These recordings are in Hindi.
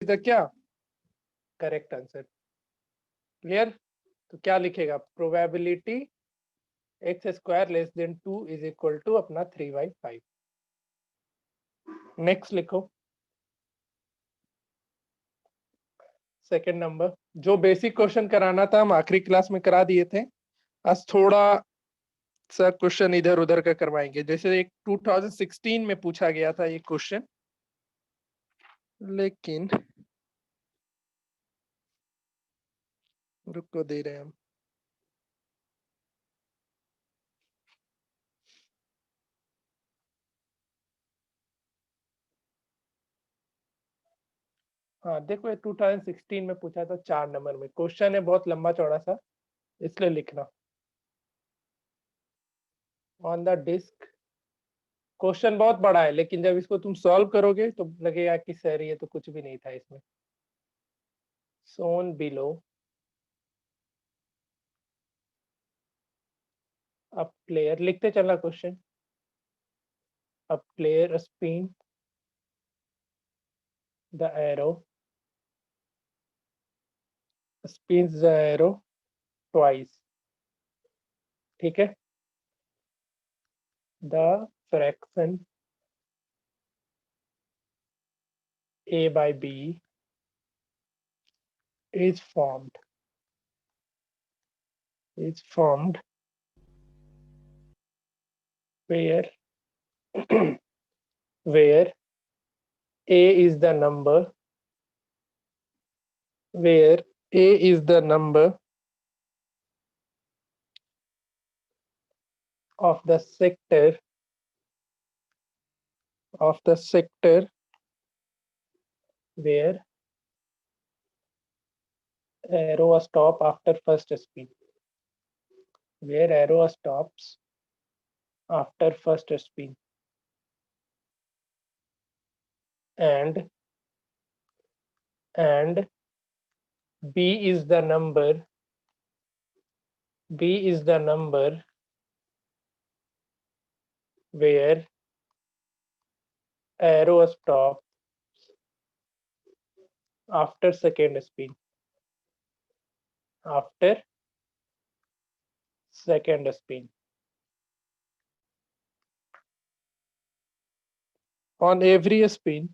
द क्या करेक्ट आंसर। क्लियर? तो क्या लिखेगा? Probability X square less than 2 is equal to अपना 3/5। नेक्स्ट लिखो सेकंड नंबर। जो बेसिक क्वेश्चन कराना था हम आखिरी क्लास में करा दिए थे, आज थोड़ा सा क्वेश्चन इधर उधर का करवाएंगे। जैसे एक 2016 में पूछा गया था ये क्वेश्चन, लेकिन रुको दे रहे हैं हम। हाँ देखो, ये 2016 में पूछा था, 4 नंबर में क्वेश्चन है, बहुत लंबा चौड़ा सा, इसलिए लिखना। ऑन द डिस्क, क्वेश्चन बहुत बड़ा है, लेकिन जब इसको तुम सॉल्व करोगे तो लगेगा कि सर ये तो कुछ भी नहीं था इसमें। सोन बिलो अ प्लेयर, लिखते चलना question. A player spin the arrow, spins the arrow twice, ठीक है। the fraction a by b is formed where where a is the number of the sector where arrow stop after first spin, where arrow stops after first spin, and b is the number where arrow stops after second spin, on every spin।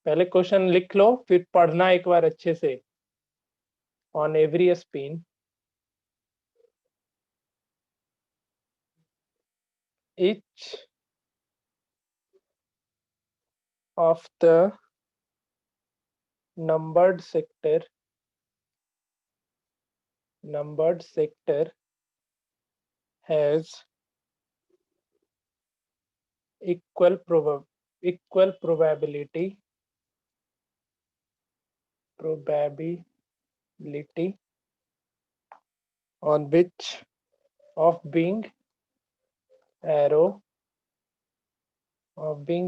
पहले क्वेश्चन लिख लो, फिर पढ़ना एक बार अच्छे से। on every spin each of the numbered sector has equal probability on which of being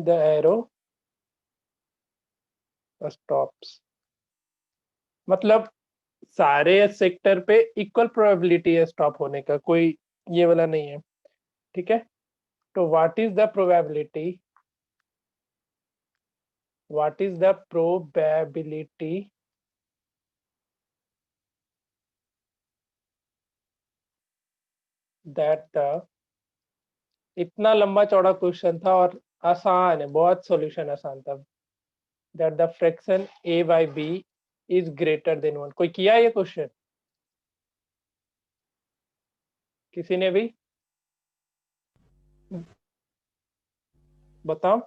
the arrow stops। मतलब सारे सेक्टर पे इक्वल प्रोबेबिलिटी है स्टॉप होने का, कोई ये वाला नहीं है, ठीक है। तो what is the probability that the, इतना लंबा चौड़ा क्वेश्चन था और आसान है, बहुत सॉल्यूशन आसान था। That the fraction a by b is greater than 1। कोई किया ये क्वेश्चन? किसी ने भी? बताओ।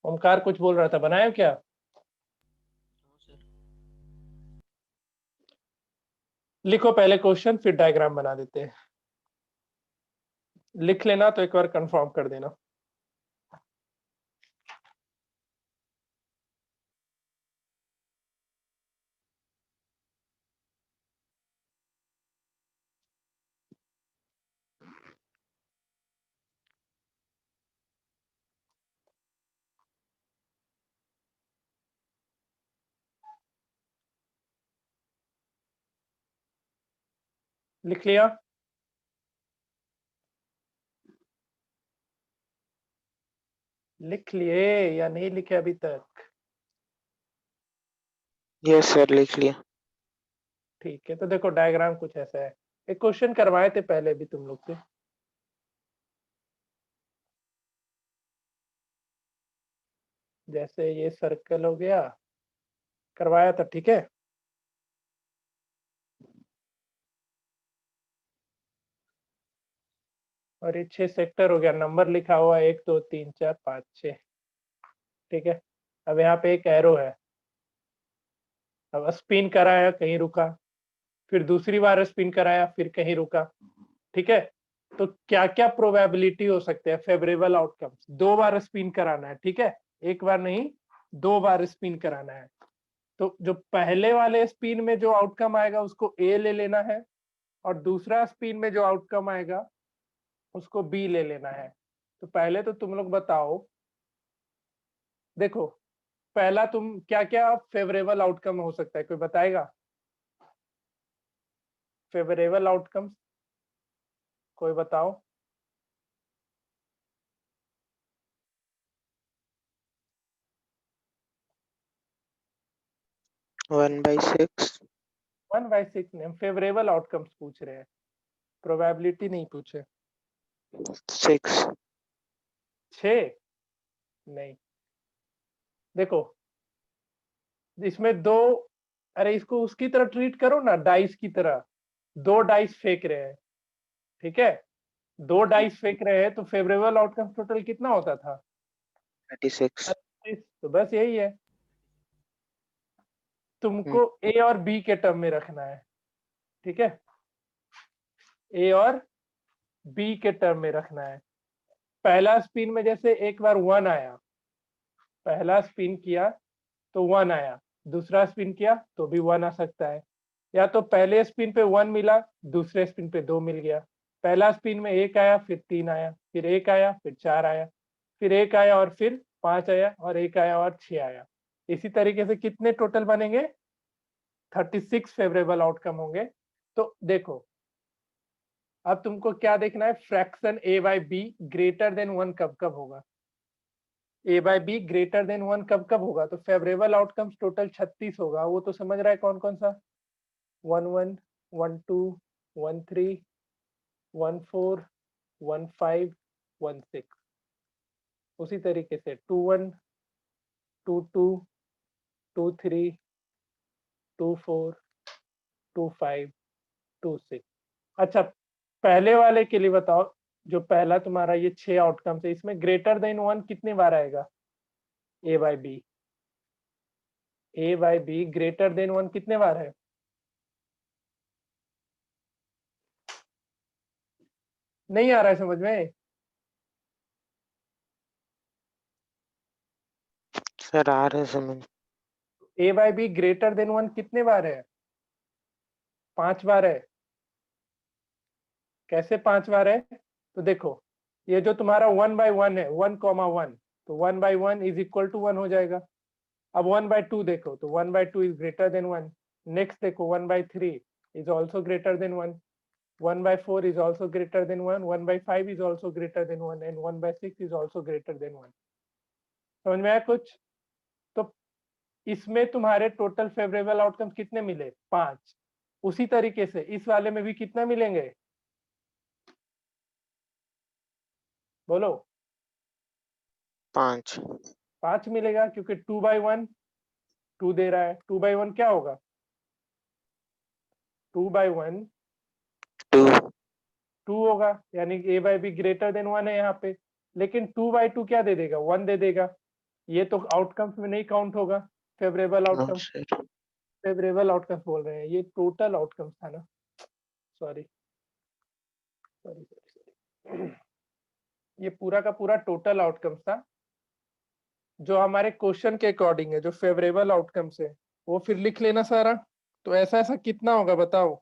ओमकार कुछ बोल रहा था, बनाया क्या? लिखो पहले क्वेश्चन, फिर डायग्राम बना देते हैं। लिख लेना तो एक बार कंफर्म कर देना। लिख लिया? लिख लिए या नहीं लिखे अभी तक? यस सर, लिख लिया। ठीक है, तो देखो डायग्राम कुछ ऐसा है। एक क्वेश्चन करवाए थे पहले भी तुम लोग से, जैसे ये सर्कल हो गया, करवाया था, ठीक है। और ये 6 सेक्टर हो गया, नंबर लिखा हुआ 1 2 3 4 5 6, ठीक है। अब यहाँ पे एक एरो है, अब स्पिन कराया कहीं रुका, फिर दूसरी बार स्पिन कराया फिर कहीं रुका, ठीक है। तो क्या क्या प्रोबेबिलिटी हो सकते हैं फेवरेबल आउटकम्स? 2 बार स्पिन कराना है, ठीक है, एक बार नहीं 2 बार स्पिन कराना है। तो जो पहले वाले स्पिन में जो आउटकम आएगा उसको ए ले लेना है, और दूसरा स्पिन में जो आउटकम आएगा उसको बी ले लेना है। तो पहले तो तुम लोग बताओ, देखो पहला तुम क्या क्या फेवरेबल आउटकम हो सकता है, कोई बताएगा? फेवरेबल आउटकम्स कोई बताओ। 1/6। 1/6 ने फेवरेबल आउटकम्स पूछ रहे हैं, प्रोबेबिलिटी नहीं पूछे। 6। 6 नहीं, देखो इसमें दो, अरे इसको उसकी तरह ट्रीट करो ना, डाइस की तरह। 2 डाइस फेंक रहे हैं, ठीक है, 2 डाइस फेंक रहे हैं, तो फेवरेबल आउटकम टोटल कितना होता था? 36। 36। तो बस यही है, तुमको ए और बी के टर्म में रखना है, ठीक है, ए और बी के टर्म में रखना है। पहला स्पिन में जैसे एक बार 1 आया, पहला स्पिन किया तो 1 आया, दूसरा स्पिन किया तो भी 1 आ सकता है, या तो पहले स्पिन पे 1 मिला, दूसरे स्पिन पे 2 मिल गया। पहला स्पिन में 1 आया, फिर 3 आया, फिर 1 आया, फिर 4 आया, फिर 1 आया और फिर 5 आया, और 1 आया और 6 आया। इसी तरीके से कितने टोटल बनेंगे? 36 फेवरेबल आउटकम होंगे। तो देखो अब तुमको क्या देखना है, fraction A by B greater than 1 कब कब होगा? ए बाई बी ग्रेटर देन 1 कब कब होगा? तो फेवरेबल आउटकम्स टोटल 36 होगा, वो तो समझ रहा है कौन कौन सा? 1 1 1 2 1 3 1 4 1 5 1 6। उसी तरीके से 2 1 2 2 2 3 2 4 2 5 2 6। अच्छा, पहले वाले के लिए बताओ, जो पहला तुम्हारा ये 6 आउटकम्स है, इसमें ग्रेटर देन 1 कितनी बार आएगा? A by B, A by B greater than 1 कितने बार है? नहीं आ रहा है समझ में? सर आ रहे समझ। ए बाई बी ग्रेटर देन 1 कितने बार है? 5 बार है। कैसे 5 बार है? तो देखो ये जो तुम्हारा 1/1 है, 1,1, तो 1/1 इज इक्वल टू 1 हो जाएगा। अब 1/2 देखो, तो 1/2 इज ग्रेटर देन 1। नेक्स्ट देखो 1/3 is also greater than 1, 1/4 is also greater than 1, 1/5 is also greater than 1, and 1/6 is also greater than 1। समझ में आया कुछ? तो इसमें तुम्हारे टोटल फेवरेबल आउटकम्स कितने मिले? 5। उसी तरीके से इस वाले में भी कितना मिलेंगे? बोलो। 5। 5 मिलेगा, क्योंकि 2/1 2 दे रहा है। 2/1 क्या होगा? 2/1 2। 2 होगा, यानी ए बाई बी ग्रेटर देन 1 है यहाँ पे। लेकिन 2/2 क्या दे देगा? 1 दे देगा। ये तो आउटकम्स में नहीं काउंट होगा, favourable know outcome. Sir. Favourable outcomes बोल रहे हैं, ये टोटल आउटकम्स था ना, सॉरी सॉरी सॉरी। ये पूरा का पूरा टोटल आउटकम्स था, जो हमारे क्वेश्चन के अकॉर्डिंग है, जो फेवरेबल आउटकम्स है वो फिर लिख लेना सारा। तो ऐसा ऐसा कितना होगा बताओ,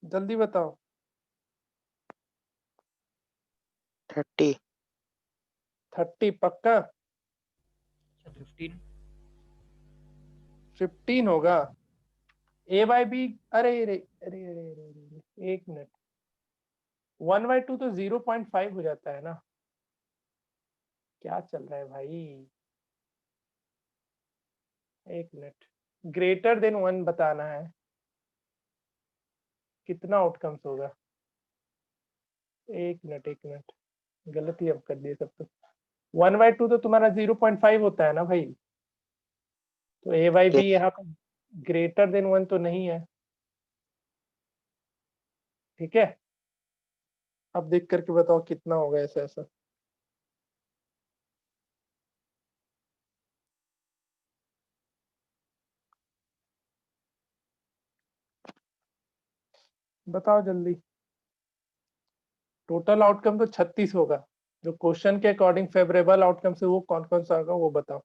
जल्दी बताओ। 30। 30 पक्का? 15। 15 होगा? ए बाई बी, अरे अरे अरे अरे अरे, एक मिनट, 1/2 तो 0.5 हो जाता है ना। क्या चल रहा है भाई? एक मिनट, ग्रेटर देन 1 बताना है, कितना आउटकम्स होगा? एक मिनट, गलती अब कर दिए सब तो। 1/2 तो तुम्हारा 0.5 होता है ना भाई, तो a/b Yes. यहाँ पर ग्रेटर देन 1 तो नहीं है, ठीक है। अब देख करके बताओ कितना होगा ऐसा ऐसा। बताओ जल्दी। टोटल आउटकम तो 36 होगा, जो क्वेश्चन के अकॉर्डिंग फेवरेबल आउटकम से वो कौन कौन सा होगा वो बताओ।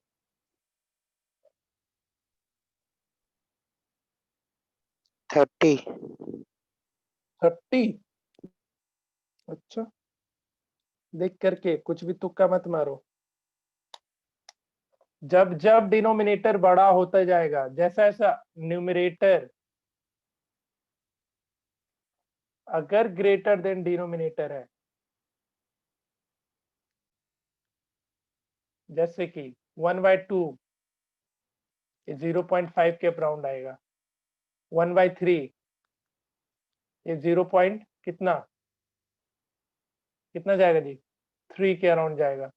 30. 30? अच्छा, देख करके कुछ भी तुक्का मत मारो। जब जब डिनोमिनेटर बड़ा होता जाएगा, जैसा ऐसा न्यूमरेटर अगर ग्रेटर देन डिनोमिनेटर है, जैसे कि 1/2 ये 0.5 के अराउंड आएगा, 1/3 ये 0 पॉइंट कितना जाएगा जी, 3 के अराउंड जाएगा।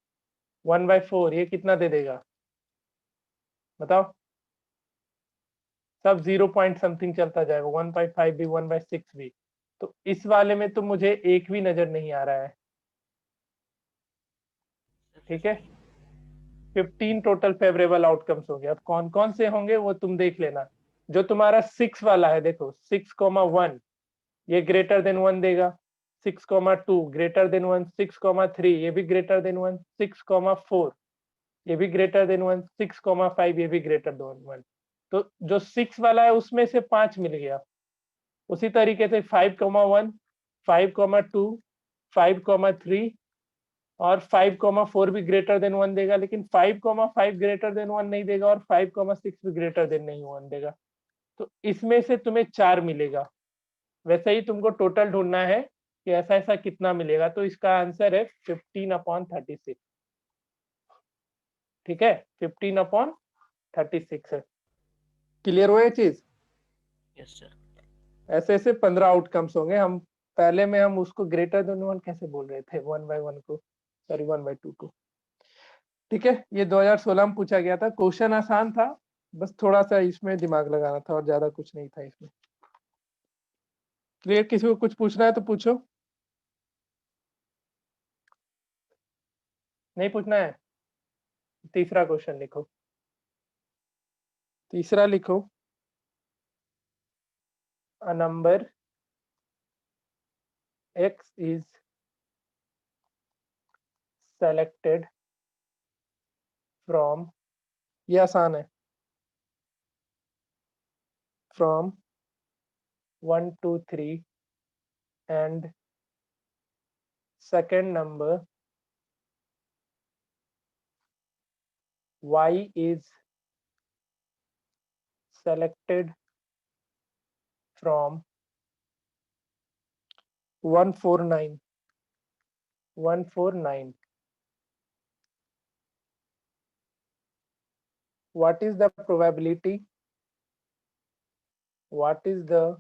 1/4 ये कितना दे देगा बताओ? सब 0 पॉइंट समथिंग चलता जाएगा, 1/5 भी 1/6 भी। तो इस वाले में तो मुझे एक भी नजर नहीं आ रहा है, ठीक है। 15 टोटल फेवरेबल आउटकम्स होंगे। अब कौन कौन से होंगे वो तुम देख लेना। जो तुम्हारा 6 वाला है, देखो 6,1 ये ग्रेटर देन 1 देगा, 6,2 ग्रेटर देन 1, 6,3 ये भी ग्रेटर देन 1, 6,4 ये भी ग्रेटर देन 1, 6,5 ये भी ग्रेटर देन 1। तो जो 6 वाला है उसमें से 5 मिल गया। उसी तरीके से 5,1, 5,2, 5,3 और 5,4 भी ग्रेटर देन 1 देगा, लेकिन 5,5 ग्रेटर देन 1 नहीं देगा और 5,6 भी ग्रेटर देन नहीं 1 देगा। तो इसमें से तुम्हें 4 मिलेगा। वैसे ही तुमको टोटल ढूंढना है कि ऐसा ऐसा कितना मिलेगा, तो इसका आंसर है 15/36, ठीक है। 15/36 है। क्लियर हुआ ये चीज? Yes sir. ऐसे ऐसे 15 आउटकम्स होंगे। हम पहले में हम उसको ग्रेटर देन 1 कैसे बोल रहे थे, 1/1 को, सॉरी 1/2 को, ठीक है। ये 2016 में पूछा गया था, क्वेश्चन आसान था, बस थोड़ा सा इसमें दिमाग लगाना था और ज्यादा कुछ नहीं था इसमें। क्लियर? किसी को कुछ पूछना है तो पूछो। नहीं पूछना है? तीसरा क्वेश्चन लिखो, तीसरा लिखो। a number x is selected from, ये आसान है, from 1 to 3 and second number y is selected from 149. What is the probability? What is the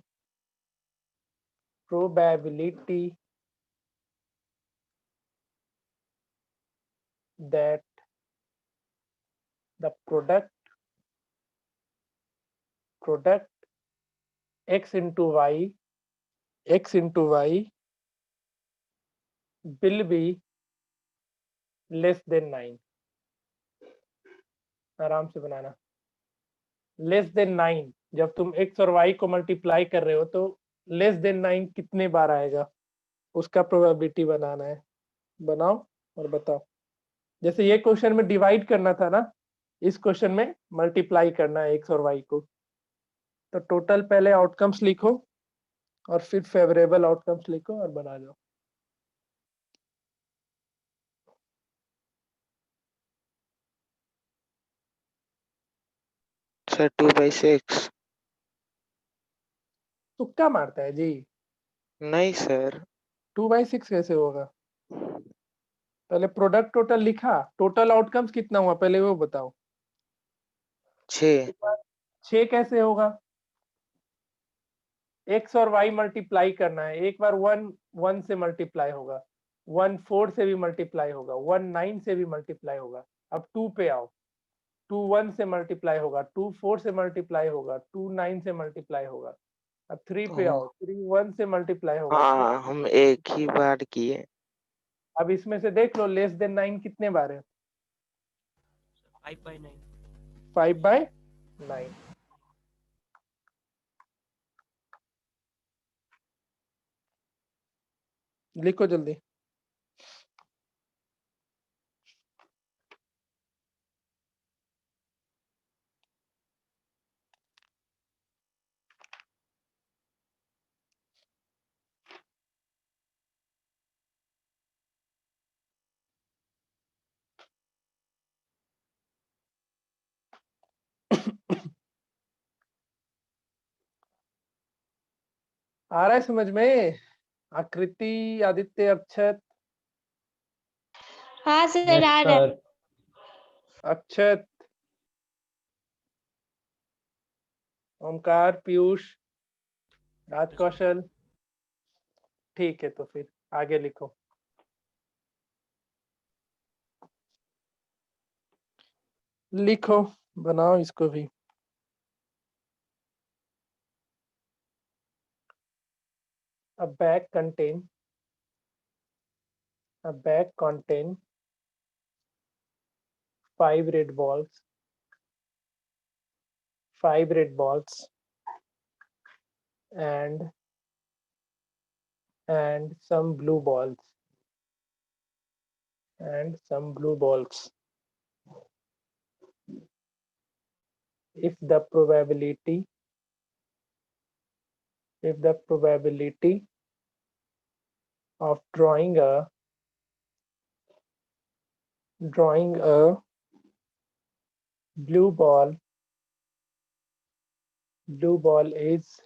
probability that the product x into y will be less than 9? आराम से बनाना। लेस देन 9, जब तुम x और y को मल्टीप्लाई कर रहे हो तो लेस देन 9 कितने बार आएगा, उसका प्रोबेबिलिटी बनाना है। बनाओ और बताओ। जैसे ये क्वेश्चन में डिवाइड करना था ना, इस क्वेश्चन में मल्टीप्लाई करना है x और y को। तो टोटल पहले आउटकम्स लिखो और फिर फेवरेबल आउटकम्स लिखो और बना जाओ। Sir, 2/6. तुक्का मारता है जी। नहीं सर, 2/6 कैसे होगा? पहले प्रोडक्ट टोटल लिखा, टोटल आउटकम्स कितना हुआ पहले वो बताओ। 6 6 कैसे होगा? x और y मल्टीप्लाई करना है, एक बार 1 1 से मल्टीप्लाई होगा, 1 4 से भी मल्टीप्लाई होगा, 1 9 से भी मल्टीप्लाई होगा। अब 2 पे आओ, 2 1 से मल्टीप्लाई होगा, 2 4 से मल्टीप्लाई होगा, 2 9 से मल्टीप्लाई होगा। अब 3 पे आओ, 3 1 से मल्टीप्लाई होगा। हाँ, हम एक ही बार किए। अब इसमें से देख लो लेस देन 9 कितने बार है? 5/9. 5/9। लिखो जल्दी। आ रहा है समझ में? आकृति, आदित्य, अक्षत, हाँ सर यस आ रहा है। सर। अक्षत, ओमकार, पीयूष, राज कौशल। ठीक है तो फिर आगे लिखो। लिखो, बनाओ इसको भी। A bag contain 5 red balls, 5 red balls and some blue balls and some blue balls. If the probability of drawing a blue ball is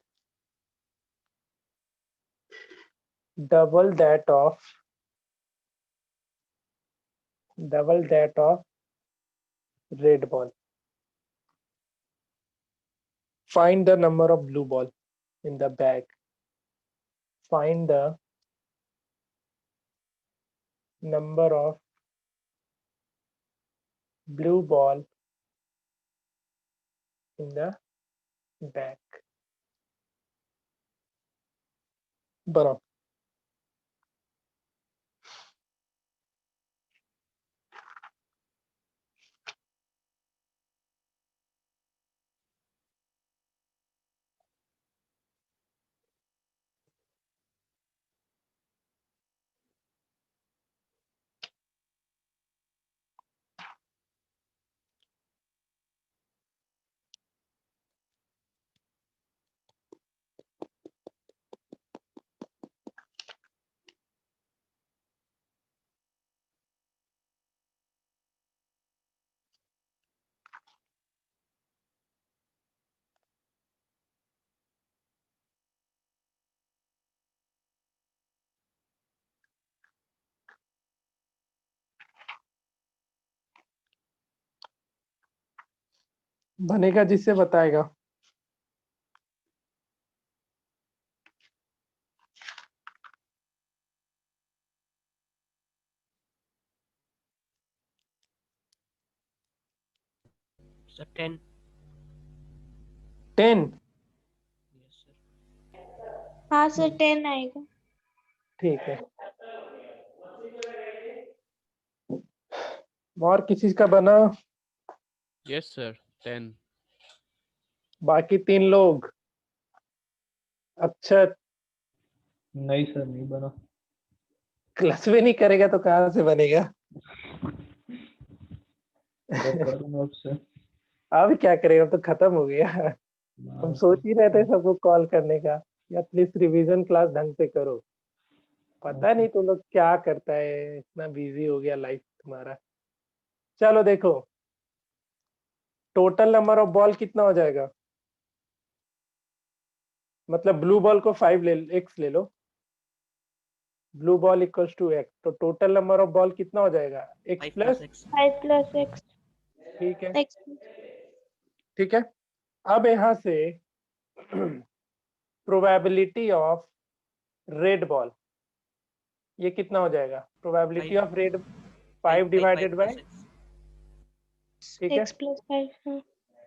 double that of red ball. Find the number of blue ball in the bag. Find the number of blue ball in the bag. बनाओ। बनेगा जिससे बताएगा। Sir, 10. 10। Yes, sir. हाँ सर 10 आएगा। ठीक है। और किसी का बना? Yes, sir. 10. बाकी 3 लोग? अक्षत नहीं सर, नहीं बना। क्लास में नहीं करेगा तो कहाँ से बनेगा? करूंगा अब से। अब क्या करेगा, अब तो खत्म हो गया। हम सोच ही रहे थे सबको कॉल करने का, या एटलीस्ट रिवीजन क्लास ढंग से करो। पता नहीं तुम लोग क्या करता है, इतना बिजी हो गया लाइफ तुम्हारा। चलो देखो, टोटल नंबर ऑफ बॉल कितना हो जाएगा? मतलब ब्लू बॉल को 5 ले, x ले लो, blue ball equals to x, तो टोटल नंबर ऑफ बॉल कितना हो जाएगा? X 5 plus, plus x. 5 plus x. ठीक है, X. ठीक है। अब यहाँ से प्रोबेबिलिटी ऑफ रेड बॉल, ये कितना हो जाएगा? Probability Five. Of red 5 5 divided by, plus x. ठीक है, X plus 5. हाँ.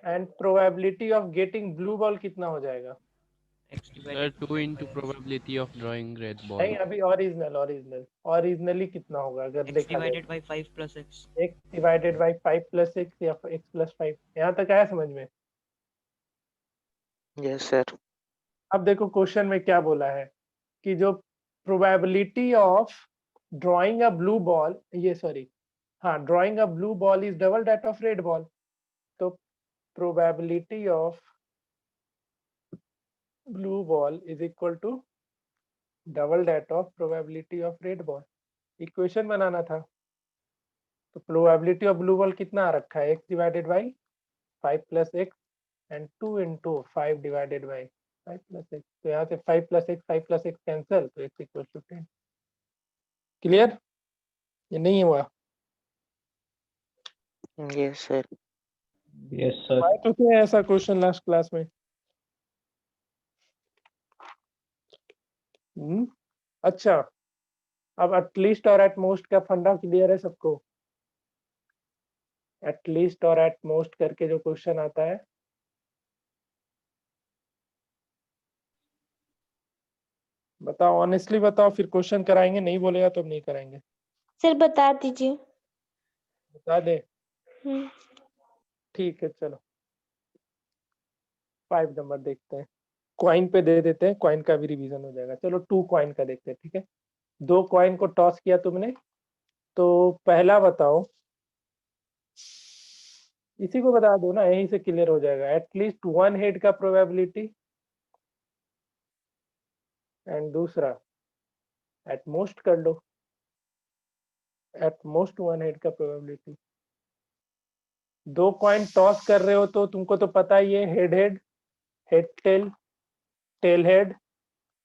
And probability of getting blue ball कितना हो जाएगा? X Sir, divided 2 by into 5x. probability of drawing red ball. नहीं, अभी ओरिजिनली कितना होगा अगर X देखा जाए? divided by 5 plus x. x divided by 5 plus x या x प्लस 5, यहाँ तक आया समझ में? Yes sir. अब देखो क्वेश्चन में क्या बोला है कि जो probability of drawing a blue ball, ये सॉरी, हाँ, drawing a blue ball is double that of red ball. तो probability of blue ball is equal to double that of probability of red ball. Equation बनाना था, तो प्रोबेबिलिटी ऑफ ब्लू बॉल कितना आ रखा है? x divided by 5 plus x and 2 into 5 divided by 5 plus x. तो यहाँ से 5 प्लस एक्स कैंसिल, तो x इक्वल टू 10। क्लियर? ये नहीं हुआ? Yes sir. Yes sir. आए तो थे ऐसा क्वेश्चन लास्ट क्लास में। अच्छा, अब एटलीस्ट और एट मोस्ट का फंडा क्लियर है सबको? एटलीस्ट और एट मोस्ट करके जो क्वेश्चन आता है, बताओ, ऑनेस्टली बताओ, फिर क्वेश्चन कराएंगे, नहीं बोलेगा तो नहीं कराएंगे। सर बता दीजिए। बता दे, हम्म. ठीक है, चलो 5 नंबर देखते हैं, कॉइन पे दे देते हैं, कॉइन का भी रिवीजन हो जाएगा। चलो 2 कॉइन का देखते हैं, ठीक है। 2 कॉइन को टॉस किया तुमने, तो पहला बताओ, इसी को बता दो ना, यहीं से क्लियर हो जाएगा। एटलीस्ट 1 हेड का प्रोबेबिलिटी एंड दूसरा एट मोस्ट कर लो, एट मोस्ट 1 हेड का प्रोबेबिलिटी। 2 कॉइन टॉस कर रहे हो तो तुमको तो पता ही है, head head, head tail, tail head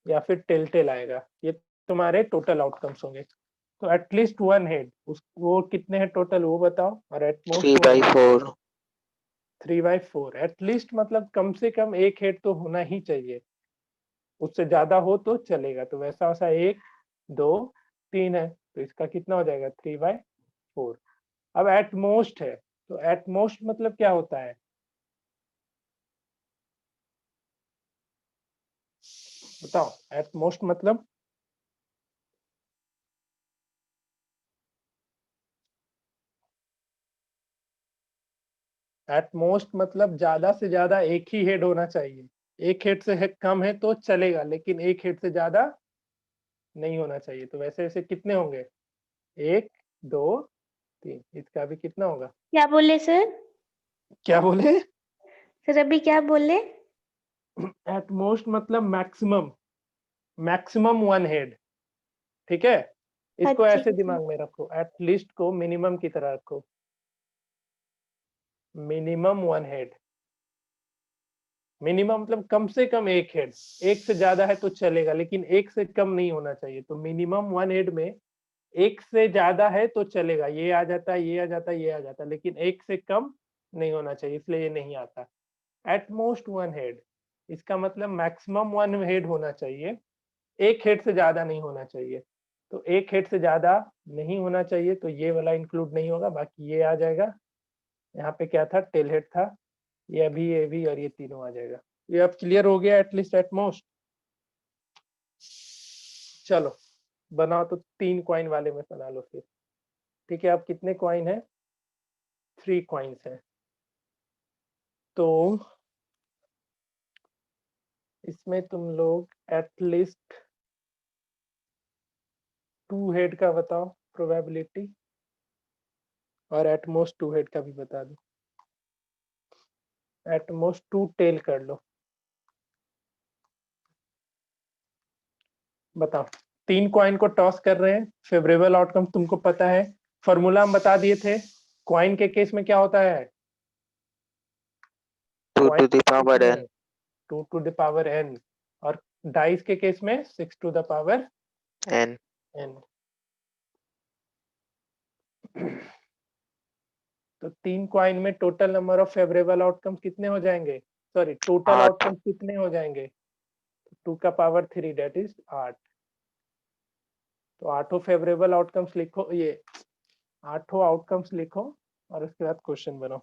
या फिर टेल टेल आएगा। ये तुम्हारे टोटल आउटकम्स होंगे। तो एटलीस्ट 1 हेड, उस वो कितने हैं टोटल वो बताओ, और एट मोस्ट 3/4। 3/4। एटलीस्ट मतलब कम से कम एक हेड तो होना ही चाहिए, उससे ज्यादा हो तो चलेगा। तो वैसा वैसा 1 2 3 है, तो इसका कितना हो जाएगा? 3/4। अब एट मोस्ट है, तो एट मोस्ट मतलब क्या होता है? बताओ, एट मोस्ट मतलब? एट मोस्ट मतलब ज्यादा से ज्यादा एक ही हेड होना चाहिए। एक हेड से कम है तो चलेगा, लेकिन एक हेड से ज्यादा नहीं होना चाहिए। तो वैसे वैसे कितने होंगे? 1 2 3, इसका भी कितना होगा? क्या बोले सर? क्या बोले? सर अभी क्या बोले? एट मोस्ट मतलब मैक्सिमम, मैक्सिमम 1 हेड, ठीक है। इसको अच्छा, ऐसे दिमाग में रखो, एट लीस्ट को मिनिमम की तरह रखो, मिनिमम 1 हेड। मिनिमम मतलब कम से कम एक हेड, एक से ज्यादा है तो चलेगा, लेकिन एक से कम नहीं होना चाहिए। तो मिनिमम 1 हेड में एक से ज्यादा है तो चलेगा, ये आ जाता है, ये आ जाता है, ये आ जाता है, लेकिन एक से कम नहीं होना चाहिए, इसलिए ये नहीं आता। एट मोस्ट 1 हेड, इसका मतलब मैक्सिमम 1 हेड होना चाहिए, एक हेड से ज्यादा नहीं होना चाहिए। तो एक हेड से ज्यादा नहीं होना चाहिए, तो ये वाला इंक्लूड नहीं होगा, बाकी ये आ जाएगा। यहाँ पे क्या था? टेल हेड था, ये भी और ये तीनों आ जाएगा। ये अब क्लियर हो गया, एटलीस्ट एट मोस्ट। चलो बनाओ, तो 3 कॉइन वाले में बना लो फिर, ठीक है। अब कितने कॉइन है? 3 कॉइन्स है, तो इसमें तुम लोग एटलीस्ट 2 हेड का बताओ प्रोबेबिलिटी, और एट मोस्ट 2 हेड का भी बता दो। एट मोस्ट 2 टेल कर लो, बताओ। 3 कॉइन को टॉस कर रहे हैं, फेवरेबल आउटकम तुमको पता है, फॉर्मूला हम बता दिए थे। कॉइन के केस में क्या होता है? 2 to the power n। 2 to the power n, और डाइस के केस में 6 to the power n। n। तो 3 कॉइन में total number of favourable outcomes कितने हो जाएंगे? Sorry, total 8। आउटकम्स कितने हो जाएंगे? 2 का पावर 3 दैट इज 8। तो 8 फेवरेबल आउटकम्स लिखो, ये 8 आउटकम्स लिखो और उसके बाद क्वेश्चन बनाओ।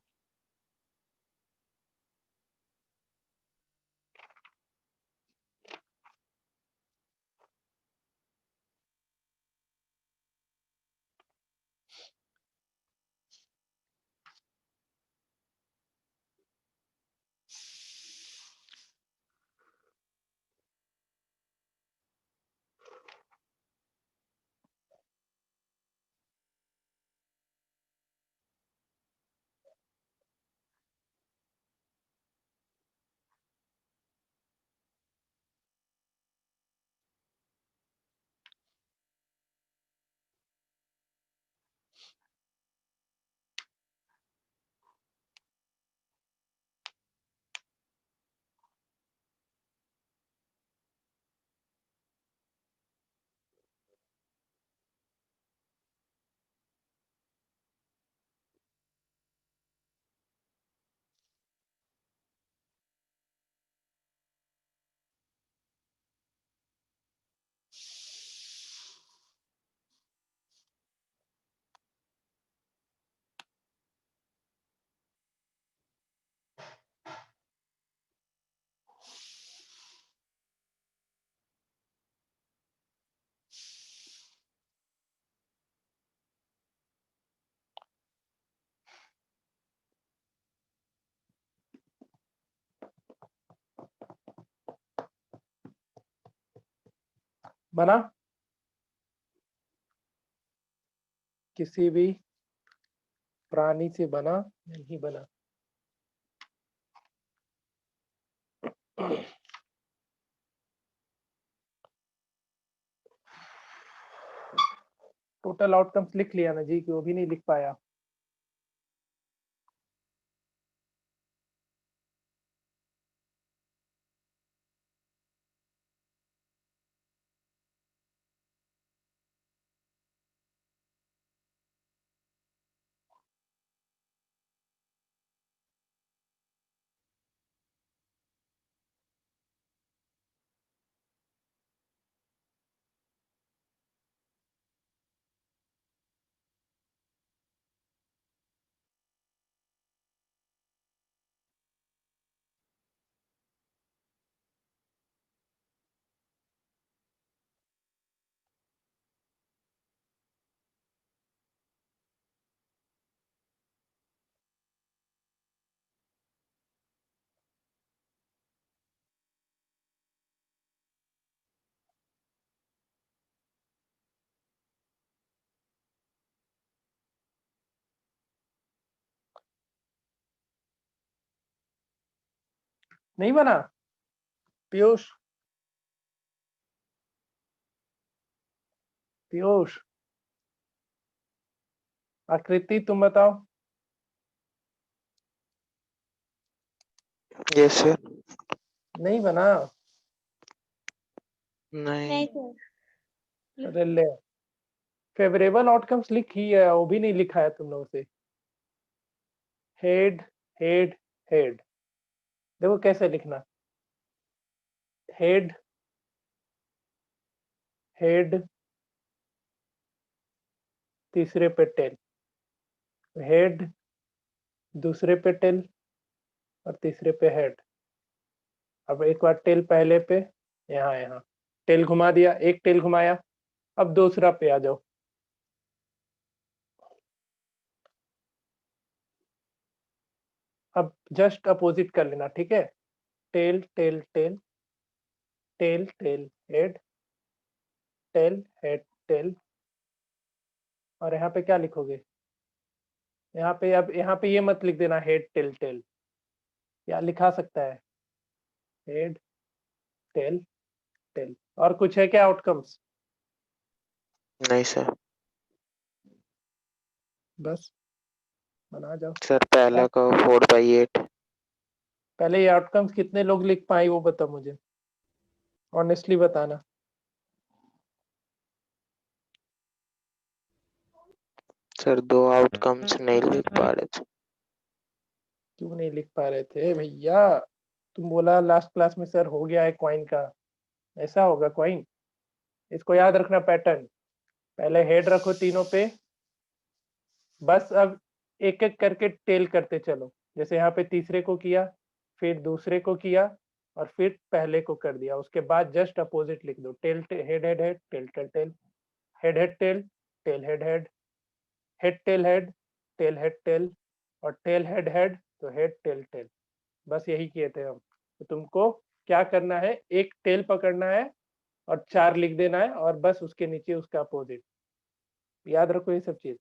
बना? किसी भी प्राणी से बना? नहीं बना। टोटल आउटकम्स लिख लिया ना जी, कि वो भी नहीं लिख पाया? नहीं बना? पीयूष, पीयूष, आकृति तुम बताओ। Yes sir. नहीं बना? नहीं। नहीं सर। अरे ले, फेवरेबल आउटकम्स लिखी है, वो भी नहीं लिखा है तुम लोगों से। Head, head, head. देखो कैसे लिखना। हेड, हेड, तीसरे पे टेल, हेड, दूसरे पे टेल और तीसरे पे हेड। अब एक बार टेल पहले पे, यहाँ यहाँ टेल घुमा दिया, एक टेल घुमाया। अब दूसरा पे आ जाओ। अब जस्ट अपोजिट कर लेना, ठीक है? Tail, tail, tail, tail, tail, head, tail, head, tail. और यहाँ पे क्या लिखोगे? यहाँ पे, अब यहाँ पे ये मत लिख देना हेड टेल टेल, या लिखा सकता है हेड टेल टेल। और कुछ है क्या आउटकम्स? नहीं सर। बस बना जाओ। सर पहला का 4/8। पहले ये आउटकम्स कितने लोग लिख पाए वो बताओ मुझे, ऑनेस्टली बताना। सर 2 आउटकम्स नहीं लिख पा रहे थे। क्यों नहीं लिख पा रहे थे भैया? तुम बोला लास्ट क्लास में सर हो गया है कॉइन का, ऐसा होगा कॉइन? इसको याद रखना पैटर्न। पहले हेड रखो तीनों पे, बस अब एक एक करके टेल करते चलो। जैसे यहाँ पे तीसरे को किया, फिर दूसरे को किया, और फिर पहले को कर दिया। उसके बाद जस्ट अपोजिट लिख दो, tail head head head, tail tail tail, head head tail, tail head head, head tail head, tail head tail, और टेल हेड हेड तो हेड टेल टेल। बस यही किए थे हम। तो तुमको क्या करना है, एक टेल पकड़ना है और 4 लिख देना है, और बस उसके नीचे उसका अपोजिट। याद रखो ये सब चीज,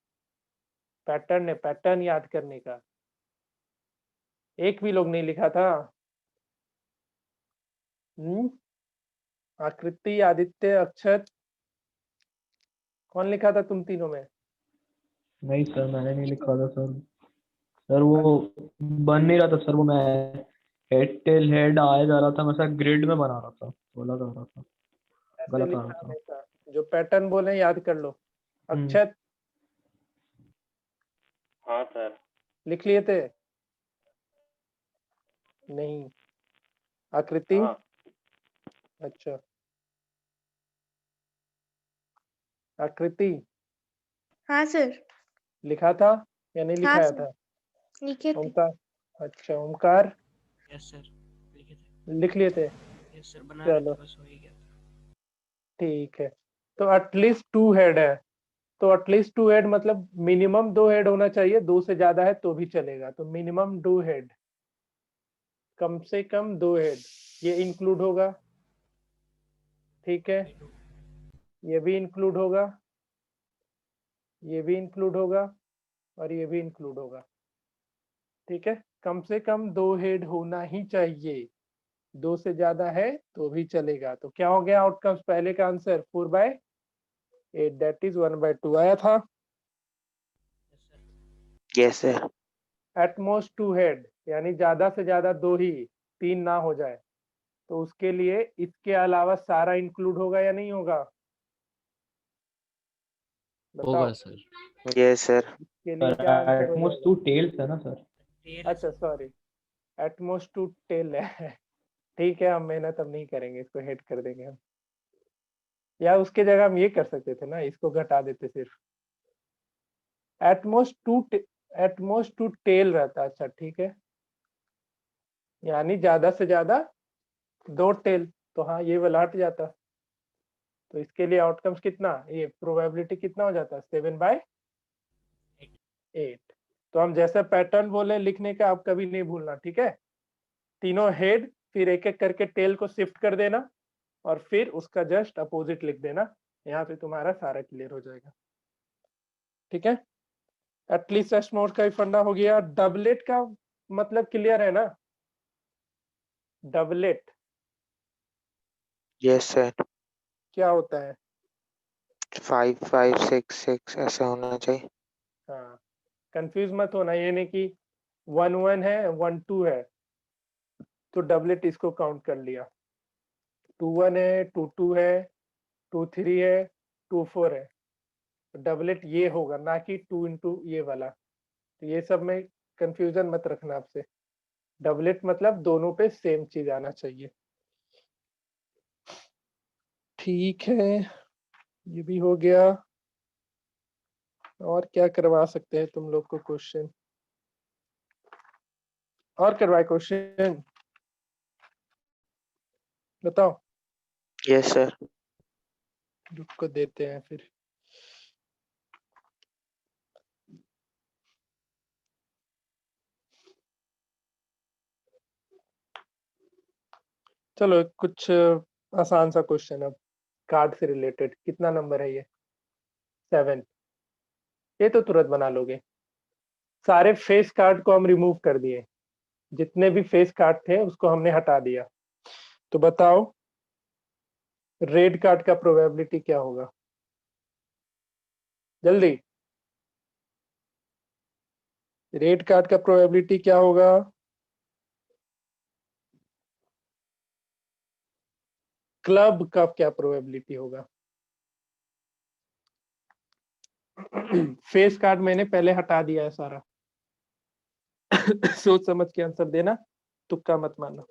पैटर्न है, पैटर्न याद करने का। एक भी लोग नहीं लिखा था। आकृति, आदित्य, अक्षत, कौन लिखा था तुम तीनों में? नहीं सर, मैंने नहीं लिखा था सर। सर वो बन नहीं रहा था सर, वो मैं हेड टेल हेड आया जा रहा था, मैं सर ग्रिड में बना रहा था, बोला जा रहा था, ऐसे गलत आ रहा लिखना था। हमेशा, जो पैटर्न बोले याद कर लो। हम्म। अक्षत हाँ सर। लिख लिए थे? नहीं। आकृति? हाँ अच्छा। आकृति हाँ सर। लिखा था या नहीं हाँ लिखाया सर, था? लिखे थे। ओमकार? अच्छा, ओमकार यस सर, लिखे थे। लिख लिए थे? यस सर, बना रहे चलो थे, बस हो ही गया था। ठीक है। तो एटलीस्ट 2 हेड है, तो एटलीस्ट 2 हेड मतलब मिनिमम 2 हेड होना चाहिए, 2 से ज्यादा है तो भी चलेगा। तो मिनिमम 2 हेड, कम से कम 2 हेड, ये इंक्लूड होगा। ठीक है, ये भी इंक्लूड होगा, ये भी इंक्लूड होगा, और ये भी इंक्लूड होगा। ठीक है, कम से कम 2 हेड होना ही चाहिए, 2 से ज्यादा है तो भी चलेगा। तो क्या हो गया आउटकम्स? पहले का आंसर 4/8, दैट इज 1/2 आया था। Yes sir. At most 2 head, यानी ज्यादा से ज्यादा 2 ही, 3 ना हो जाए। तो उसके लिए इसके अलावा सारा इंक्लूड होगा या नहीं होगा? बताओ। होगा सर। Yes sir. इसके लिए सर क्या आंसर हो एटमोस्ट जाएगा? 2 टेल्स है ना सर? टेल है अच्छा sir. Sorry, at most two tail है। ठीक है, हम मेहनत अब नहीं करेंगे, इसको हेड कर देंगे हम। या उसके जगह हम ये कर सकते थे ना, इसको घटा देते सिर्फ। एटमोस्ट टू टेल रहता। अच्छा ठीक है, यानी ज्यादा से ज्यादा 2 टेल। तो हाँ, ये वाला हट जाता। तो इसके लिए आउटकम्स कितना, ये प्रोबेबिलिटी कितना हो जाता है? 7/8। तो हम जैसा पैटर्न बोले लिखने का, आप कभी नहीं भूलना, ठीक है? तीनों हेड, फिर एक एक करके टेल को शिफ्ट कर देना, और फिर उसका जस्ट अपोजिट लिख देना। यहाँ पे तुम्हारा सारा क्लियर हो जाएगा। ठीक है, एटलीस्ट एस्ट मोड का ही फंडा हो गया। डबलेट का मतलब क्लियर है ना? Doublet yes sir. क्या होता है? 5 5 6 6 ऐसा होना चाहिए। हाँ, कंफ्यूज मत होना, ये नहीं कि 1 1 है 1 2 है तो डबलेट इसको काउंट कर लिया। 2 1 है, 2 2 है, 2 3 है, 2 4 है। तो डबलेट ये होगा, ना कि 2 इंटू ये वाला। तो ये सब में कंफ्यूजन मत रखना आपसे। डबलेट मतलब दोनों पे सेम चीज आना चाहिए। ठीक है, ये भी हो गया। और क्या करवा सकते हैं तुम लोग को क्वेश्चन? और करवाए क्वेश्चन, बताओ। Yes sir. रुको देते हैं फिर। चलो कुछ आसान सा क्वेश्चन अब, कार्ड से रिलेटेड। कितना नंबर है ये? 7। ये तो तुरंत बना लोगे। सारे फेस कार्ड को हम रिमूव कर दिए, जितने भी फेस कार्ड थे उसको हमने हटा दिया। तो बताओ रेड कार्ड का प्रोबेबिलिटी क्या होगा? जल्दी, रेड कार्ड का प्रोबेबिलिटी क्या होगा? क्लब का क्या प्रोबेबिलिटी होगा? फेस कार्ड मैंने पहले हटा दिया है सारा। सोच समझ के आंसर देना, तुक्का मत मारना।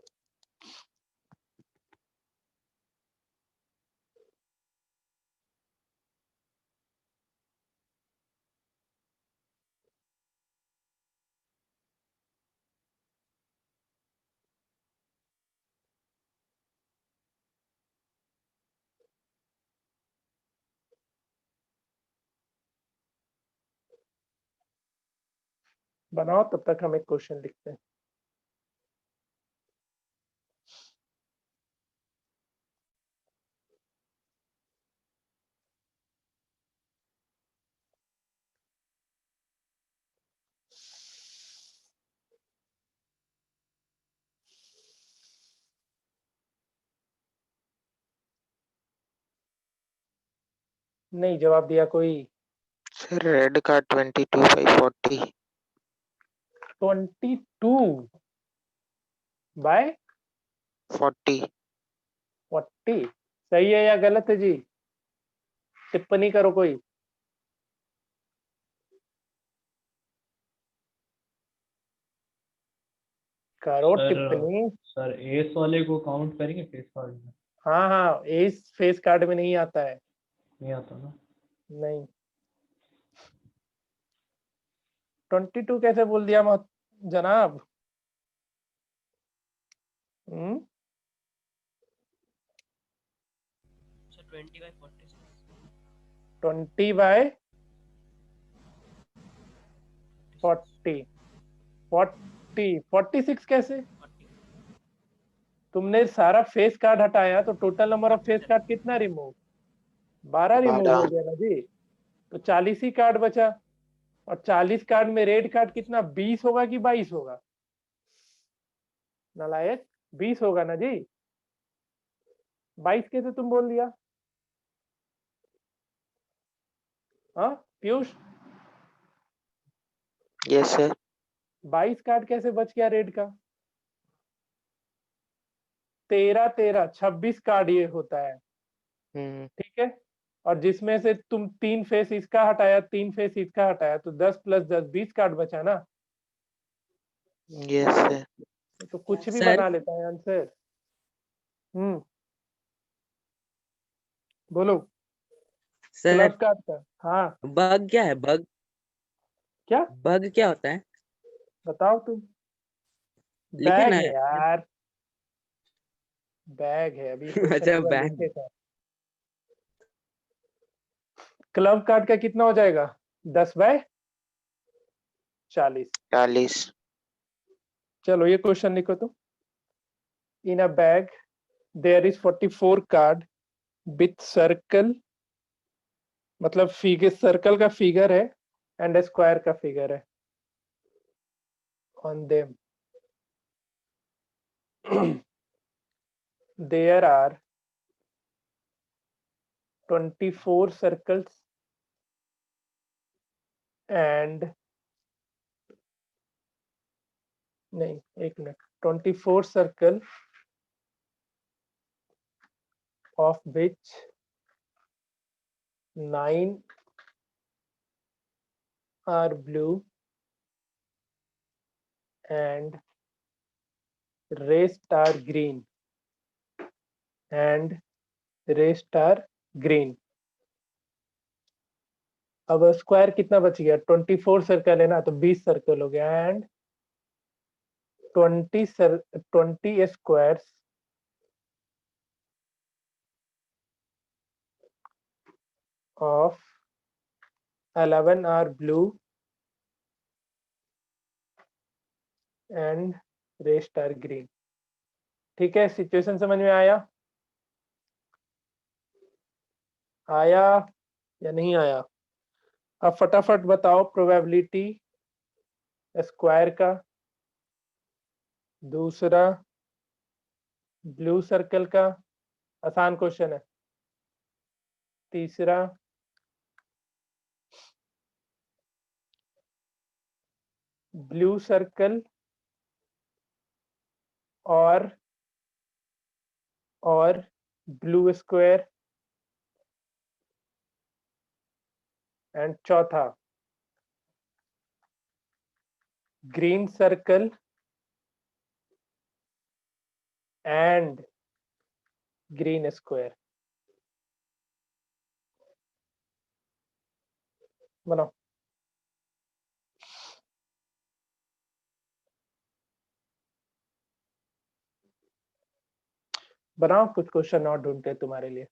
बनाओ, तब तक हम एक क्वेश्चन लिखते हैं। नहीं जवाब दिया कोई। सर रेड का 22/40 22 बाय 40 40 सही है या गलत है जी? टिप्पणी करो कोई। करो सर टिप्पणी। सर एस वाले को काउंट करेंगे फेस कार्ड में? हाँ हाँ, एस फेस कार्ड में नहीं आता है। नहीं आता ना? नहीं, 22 कैसे बोल दिया जनाब? हम्म, सर 20/46 20/40 46 कैसे? 40 तुमने सारा फेस कार्ड हटाया तो total number of face card कितना रिमूव? 12 रिमूव 12 हो गया ना जी। तो 40 ही कार्ड बचा। और 40 कार्ड में रेड कार्ड कितना, 20 होगा कि 22 होगा? नालायक, 20 होगा ना जी। 22 कैसे तुम बोल दिया? हाँ पीयूष, यस सर 22 कार्ड कैसे बच गया रेड का? 13 13 26 कार्ड ये होता है, ठीक है। और जिसमें से तुम 3 फेस इसका हटाया, 3 फेस इसका हटाया, तो 10 + 10 20 कार्ड बचा ना। यस सर तो कुछ भी सर बना लेता है आंसर। बोलो। सर क्लब कार्ड का, हाँ बग क्या है? बग क्या? बग क्या होता है? बताओ तुम। लिखे बैग ना है है। यार, बैग है। अभी क्वेश्चन अच्छा पूरा बैग। लिखेगा। क्लब कार्ड का कितना हो जाएगा? 10/40। 40 चलो ये क्वेश्चन लिखो तुम। In a bag there is 44 card with circle, मतलब फिगर, सर्कल का फिगर है एंड स्क्वायर का फिगर है on them. there are 24 circles and नहीं, एक minute, 24 circle of which 9 are blue and rest are green and rest are green। अब स्क्वायर कितना बच गया? 24 सर्कल है ना, तो 20 सर्कल हो गया and 20 squares of 11 are blue and rest are green। ठीक है, सिचुएशन समझ में आया? आया या नहीं आया? अब फटाफट बताओ प्रोबेबिलिटी स्क्वायर का, दूसरा ब्लू सर्कल का, आसान क्वेश्चन है, तीसरा ब्लू सर्कल और ब्लू स्क्वायर, एंड चौथा green circle and green square. बनाओ। बनाओ, कुछ क्वेश्चन और ढूंढते हैं तुम्हारे लिए।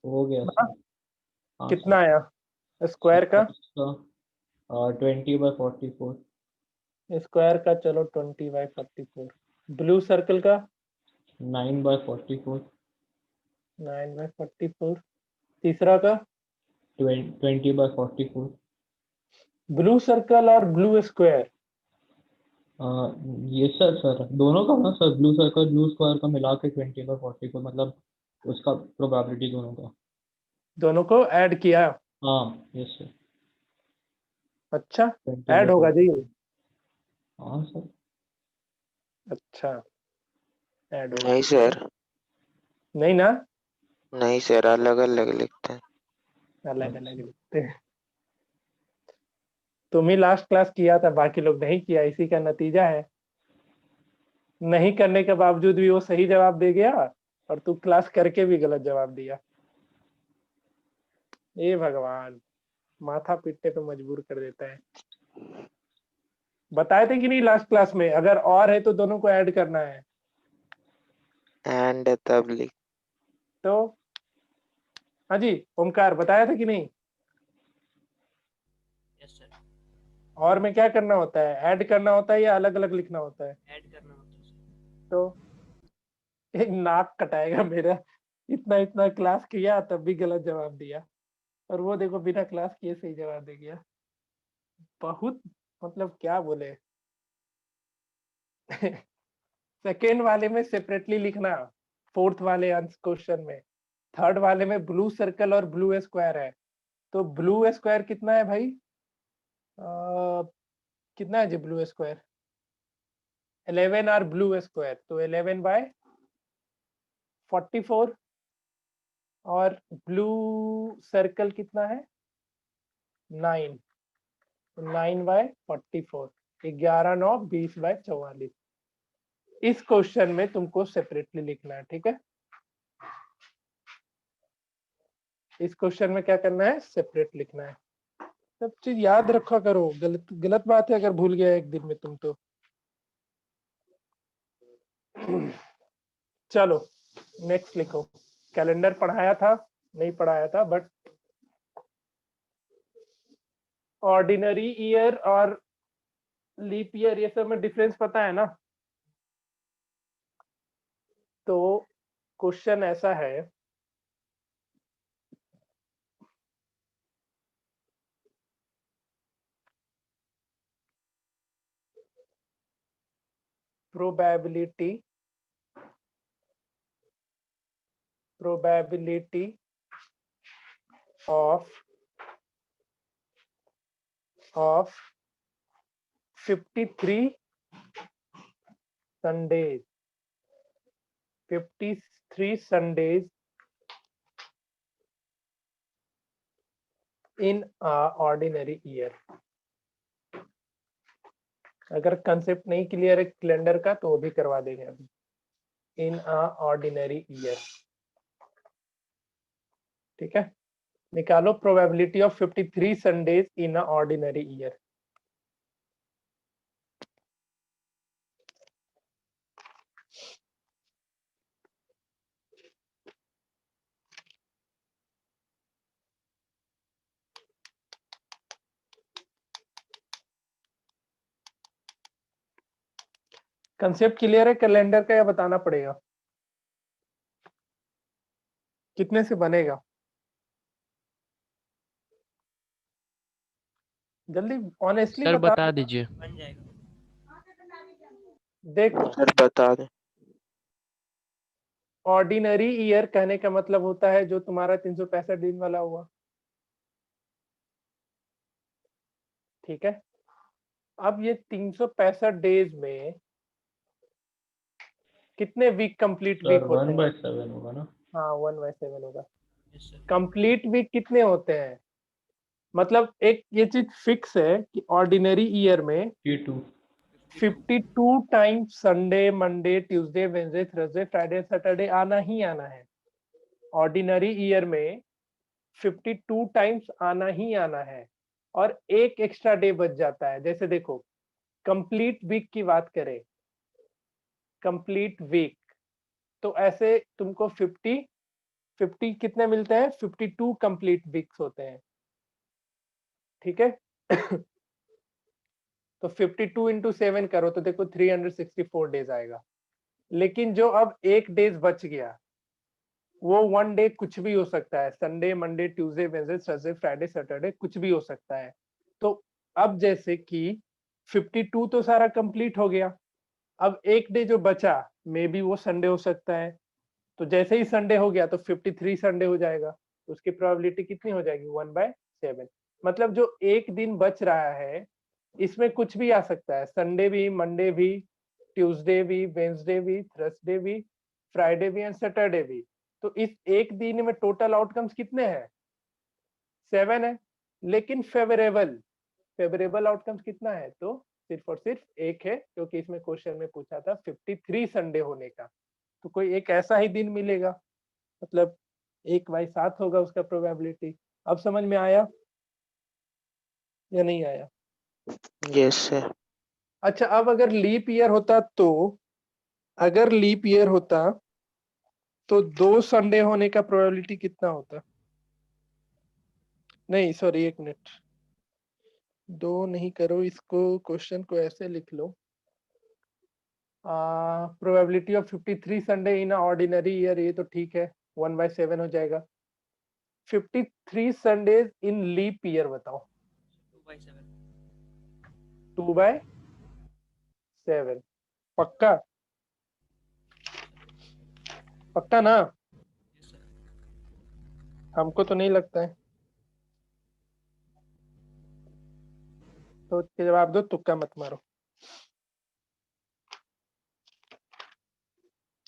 हो गया बना? सर। हाँ कितना आया स्क्वायर का? 20/44। स्क्वायर का चलो 20/44। ब्लू सर्कल का 9/44। 9/44। तीसरा का 20/44। ब्लू सर्कल और ब्लू स्क्वायर। ये सर दोनों का ना sir, blue circle blue square का मिला के 20/44, मतलब उसका प्रोबेबिलिटी दोनों का। दोनों को ऐड किया। हाँ यस सर। अच्छा, 20/44। ऐड होगा जी। हाँ सर। अच्छा, ऐड होगा। नहीं सर, नहीं ना, नहीं सर, अलग अलग लिखते हैं। अलग अलग लिखते हैं। तुम ही लास्ट क्लास किया था, बाकी लोग नहीं किया, इसी का नतीजा है। नहीं करने के बावजूद भी वो सही जवाब दे गया और तू क्लास करके भी गलत जवाब दिया। ए भगवान, माथा पीटने पे मजबूर कर देता है। बताए थे कि नहीं लास्ट क्लास में, अगर और है तो दोनों को ऐड करना है। एंड तब लिख। तो हाँ जी, ओमकार बताया था कि नहीं? यस सर, और में क्या करना होता है, ऐड करना होता है या अलग अलग लिखना होता है? ऐड करना होता है सर। तो एक नाक कटाएगा मेरा, इतना इतना क्लास किया तब भी गलत जवाब दिया, और वो देखो बिना क्लास किए सही जवाब दे गया। बहुत, मतलब क्या बोले। सेकेंड वाले में सेपरेटली लिखना, फोर्थ वाले आंसर क्वेश्चन में। थर्ड वाले में ब्लू सर्कल और ब्लू स्क्वायर है, तो ब्लू स्क्वायर कितना है भाई? कितना है जी ब्लू स्क्वायर? 11 और ब्लू स्क्वायर, तो 11/44। और ब्लू सर्कल कितना है? 9। 9/44। 11 9 20/44। इस क्वेश्चन में तुमको सेपरेटली लिखना है, ठीक है? इस क्वेश्चन में क्या करना है, सेपरेट लिखना है। सब चीज याद रखा करो, गलत गलत बात है अगर भूल गया एक दिन में तुम तो। चलो नेक्स्ट लिखो। कैलेंडर पढ़ाया था? नहीं पढ़ाया था, बट ऑर्डिनरी ईयर और लीप ईयर ये सब में डिफरेंस पता है ना? तो क्वेश्चन ऐसा है, probability of 53 Sundays. 53 Sundays in a ordinary year. अगर कंसेप्ट नहीं क्लियर है कैलेंडर का तो वो भी करवा देंगे अभी. इन अ ऑर्डिनरी ईयर. ठीक है, निकालो probability of 53 Sundays in a ordinary year. Concept clear है कैलेंडर का या बताना पड़ेगा? कितने से बनेगा? जल्दी ऑनेस्टली सर बता. बता दीजिए. बन जाएगा. देखो, सर बता दें. ऑर्डिनरी ईयर कहने का मतलब होता है जो तुम्हारा 365 दिन वाला हुआ. ठीक है, अब ये 365 डेज में कितने वीक कंप्लीट वीक सर होते हैं? 1/7 होगा ना? हाँ 1/7 होगा. Yes, sir. कंप्लीट वीक कितने होते हैं? मतलब एक ये चीज फिक्स है कि ऑर्डिनरी ईयर में T2. 52 times Sunday, Monday, Tuesday, Wednesday, Thursday, Friday, Saturday आना ही आना है. ऑर्डिनरी ईयर में 52 टाइम्स आना ही आना है और एक एक्स्ट्रा डे बच जाता है. जैसे देखो, कंप्लीट वीक की बात करें, कंप्लीट वीक तो ऐसे तुमको 50 कितने मिलते हैं? 52 कंप्लीट वीक्स होते हैं. ठीक है. तो 52 इंटू 7 करो तो देखो 364 डेज आएगा. लेकिन जो अब एक डेज बच गया वो वन डे कुछ भी हो सकता है. Sunday, Monday, Tuesday, Wednesday, Thursday, Friday, Saturday कुछ भी हो सकता है. तो अब जैसे कि 52 तो सारा कंप्लीट हो गया, अब एक डे जो बचा मे बी वो संडे हो सकता है. तो जैसे ही संडे हो गया तो 53 संडे हो जाएगा. तो उसकी प्रोबेबिलिटी कितनी हो जाएगी? 1/7. मतलब जो एक दिन बच रहा है इसमें कुछ भी आ सकता है. संडे भी, मंडे भी, ट्यूसडे भी, वेडनेसडे भी, थर्सडे भी, फ्राइडे भी एंड सैटरडे भी. तो इस एक दिन में टोटल आउटकम्स कितने हैं? 7 है. लेकिन फेवरेबल आउटकम्स कितना है? तो सिर्फ और सिर्फ एक है, क्योंकि इसमें क्वेश्चन में पूछा था 53 संडे होने का. तो कोई एक ऐसा ही दिन मिलेगा, मतलब 1/7 होगा उसका प्रोबेबिलिटी. अब समझ में आया या नहीं आया? Yes sir. अच्छा, अब अगर लीप ईयर होता अगर लीप ईयर होता तो 2 संडे होने का प्रोबेबिलिटी कितना होता? नहीं सॉरी, 1 मिनट, 2 नहीं करो इसको, क्वेश्चन को ऐसे लिख लो. Probability of 53 Sunday in ordinary year, ये तो ठीक है, 1/7 हो जाएगा. 53 संडेज इन लीप ईयर बताओ. 2/7. 2/7 पक्का? पक्का ना? Yes, sir. हमको तो नहीं लगता है. तो जवाब दो, तुक्का मत मारो.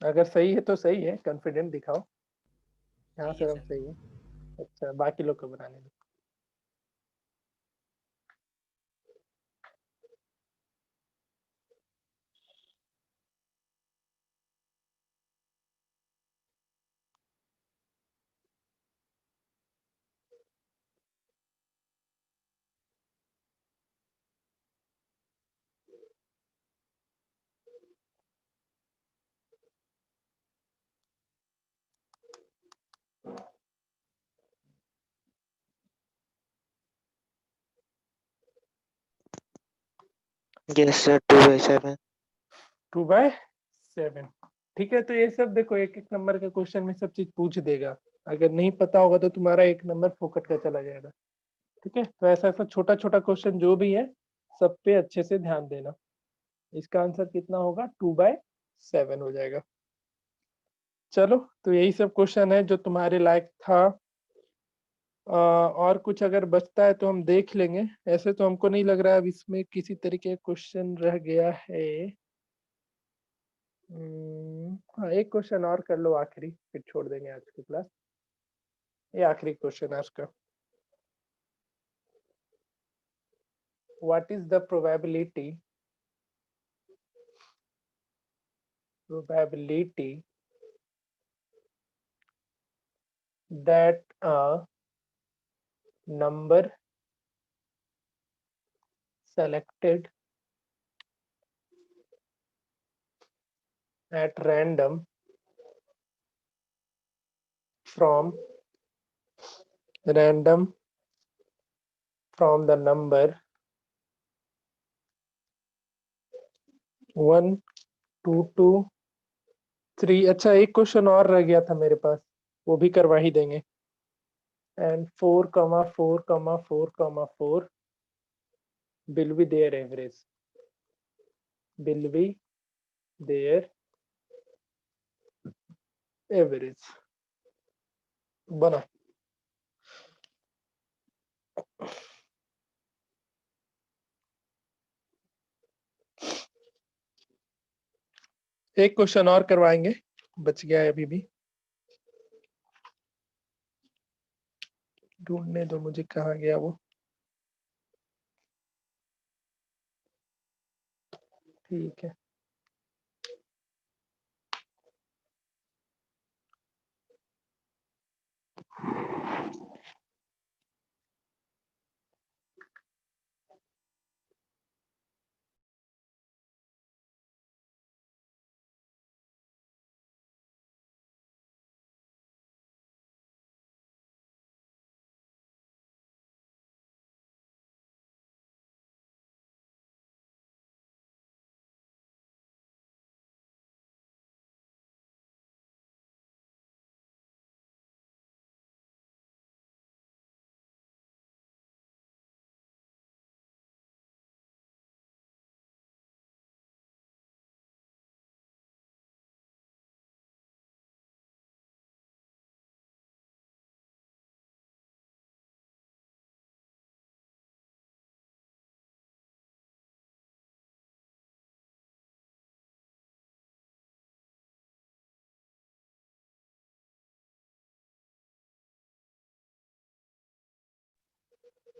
अगर सही है तो सही है, कॉन्फिडेंट दिखाओ. यहाँ सही से है, हम सर. सही है. अच्छा, बाकी लोग को बनाने दो. Yes sir. 2/7. 2/7 ठीक है. तो ये सब देखो, एक एक नंबर के क्वेश्चन में सब चीज पूछ देगा. अगर नहीं पता होगा तो तुम्हारा एक नंबर फोकट का चला जाएगा. ठीक है, तो ऐसा ऐसा छोटा छोटा क्वेश्चन जो भी है सब पे अच्छे से ध्यान देना. इसका आंसर कितना होगा? 2/7 हो जाएगा. चलो, तो यही सब क्वेश्चन है जो तुम्हारे लायक था. और कुछ अगर बचता है तो हम देख लेंगे। ऐसे तो हमको नहीं लग रहा है अब इसमें किसी तरीके का क्वेश्चन रह गया है। हाँ, एक क्वेश्चन और कर लो आखिरी, फिर छोड़ देंगे आज की क्लास। ये आखिरी क्वेश्चन है आज का। What is the probability that a number selected at random from the number 1 2 2 3। अच्छा, एक क्वेश्चन और रह गया था मेरे पास, वो भी करवा ही देंगे। and 4 4 4 4 will be their average, will be their average। बना। एक क्वेश्चन और करवाएंगे, बच गया है अभी भी। ढूंढने दो मुझे, कहाँ गया वो। ठीक है।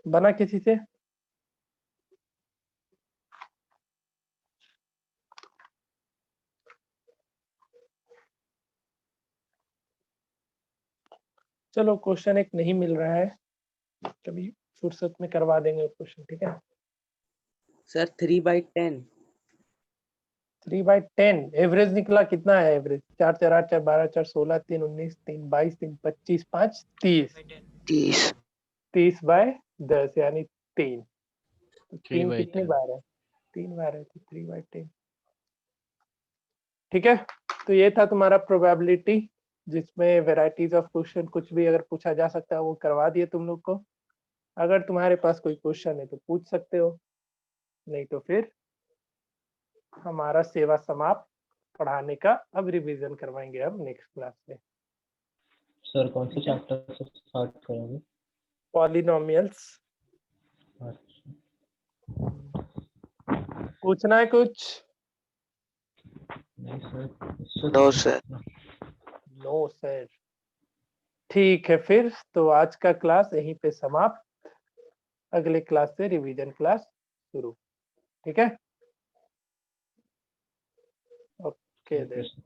बना किसी से? चलो, क्वेश्चन एक नहीं मिल रहा है, कभी फुर्सत में करवा देंगे क्वेश्चन, ठीक है। सर 3/10। 3/10 एवरेज निकला। कितना है एवरेज? 4 4 8 4 12 4 16 3 19 3 22 3 25 5 30। by 10 30 30/10 यानी 3। तो 3 3 by कितनी 10। बार है? 3 बार है, तो 3/10। ठीक है। तो ये था तुम्हारा प्रोबेबिलिटी, जिसमें वेराइटीज ऑफ क्वेश्चन कुछ भी अगर पूछा जा सकता है वो करवा दिए तुम लोग को। अगर तुम्हारे पास कोई क्वेश्चन है तो पूछ सकते हो, नहीं तो फिर हमारा सेवा समाप्त। पढ़ाने का अब रिवीजन करवाएंगे अब नेक्स्ट क्लास में। सर कौन से चैप्टर से स्टार्ट करेंगे? पॉलिनोमियल्स। अच्छा, पूछना है कुछ? नहीं सर, इससे नो तो सर। No sir. ठीक है, फिर तो आज का क्लास यहीं पे समाप्त। अगले क्लास से रिवीजन क्लास शुरू। ठीक है। ओके ठीक है देन। सर।